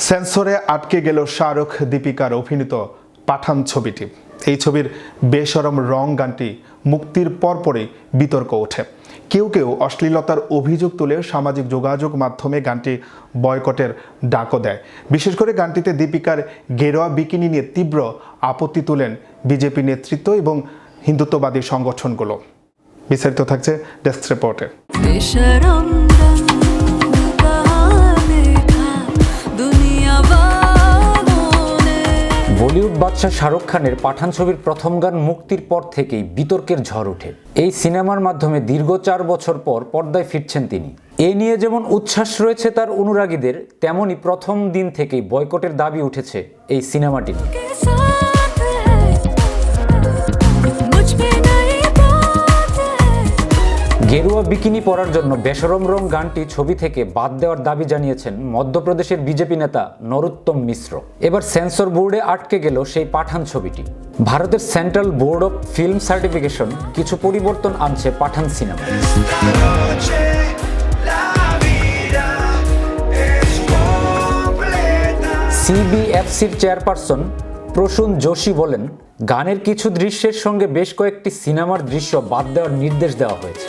সেন্সরে আটকে গেল শাহরুখ দীপিকার অভিনীত পাঠান ছবিটি। এই ছবির বেশরম রং গানটি মুক্তির পরপরই বিতর্ক ওঠে। কেউ কেউ অশ্লীলতার অভিযোগ তুলে সামাজিক যোগাযোগ মাধ্যমে গানটি বয়কটের ডাকও দেয়। বিশেষ করে গানটিতে দীপিকার গেরুয়া বিকিনি নিয়ে তীব্র আপত্তি তুলেন বিজেপি নেতৃত্ব এবং হিন্দুত্ববাদী সংগঠনগুলো। বিস্তারিত থাকছে ডেস্ক রিপোর্টে। বলিউড বাদশা শাহরুখ খানের পাঠান ছবির প্রথম গান মুক্তির পর থেকেই বিতর্কের ঝড় ওঠে। এই সিনেমার মাধ্যমে দীর্ঘ 4 বছর পর পর্দায় ফিরছেন তিনি। এ নিয়ে যেমন উচ্ছ্বাস রয়েছে তার অনুরাগীদের, তেমনই প্রথম দিন থেকেই বয়কটের দাবি উঠেছে এই সিনেমাটি নিয়ে। গেরুয়া বিকিনি পরার জন্য বেশরম রং গানটি ছবি থেকে বাদ দেওয়ার দাবি জানিয়েছেন মধ্যপ্রদেশের বিজেপি নেতা নরোত্তম মিশ্র। এবার সেন্সর বোর্ডে আটকে গেল সেই পাঠান ছবিটি। ভারতের central board of film certification কিছু পরিবর্তন আনছে পাঠান সিনেমা। সিবিএফসির চেয়ারপারসন প্রসূন যোশী বলেন, গানের কিছু দৃশ্যের সঙ্গে বেশ কয়েকটি সিনেমার দৃশ্য বাদ দেওয়ার নির্দেশ দেওয়া হয়েছে।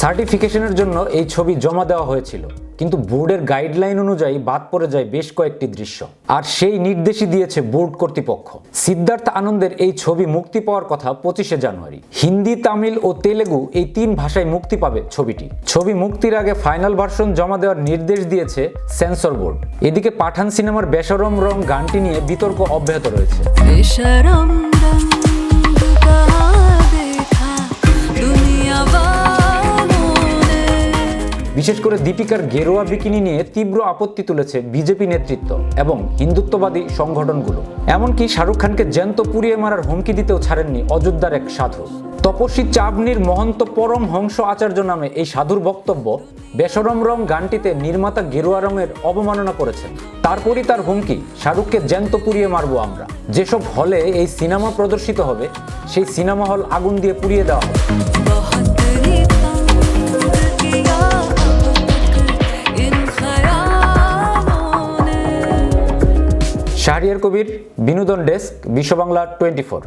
সার্টিফিকেশনের জন্য এই ছবি জমা দেওয়া হয়েছিল, কিন্তু বোর্ডের গাইডলাইন অনুযায়ী বাদ পড়ে যায় বেশ কয়েকটি দৃশ্য, আর সেই নির্দেশই দিয়েছে বোর্ড কর্তৃপক্ষ। সিদ্ধার্থ আনন্দের এই ছবি মুক্তি পাওয়ার কথা 25শে জানুয়ারি। হিন্দি, তামিল ও তেলেগু এই 3 ভাষায় মুক্তি পাবে ছবিটি। ছবি মুক্তির আগে ফাইনাল ভার্সন জমা দেওয়ার নির্দেশ দিয়েছে সেন্সর বোর্ড। এদিকে পাঠান সিনেমার বেশরম রং গানটি নিয়ে বিতর্ক অব্যাহত রয়েছে। বিশেষ করে দীপিকার গেরুয়া বিকিনি নিয়ে তীব্র আপত্তি তুলেছে বিজেপি নেতৃত্ব এবং হিন্দুত্ববাদী সংগঠনগুলো। এমনকি শাহরুখ খানকে জ্যান্ত পুড়িয়ে মারার হুমকি দিতেও ছাড়েননি অযোধ্যার এক সাধু। তপস্বী চাবনির মহন্ত পরমহংস আচার্য নামে এই সাধুর বক্তব্য, বেশরম রং গানটিতে নির্মাতা গেরুয়া রঙের অবমাননা করেছেন। তারপরই তার হুমকি, শাহরুখকে জ্যান্ত পুড়িয়ে মারবো আমরা। যেসব হলে এই সিনেমা প্রদর্শিত হবে সেই সিনেমা হল আগুন দিয়ে পুড়িয়ে দেওয়া হবে। শাহরিয়ার কবির, বিনোদন ডেস্ক, বিশ্ব বাংলা 24।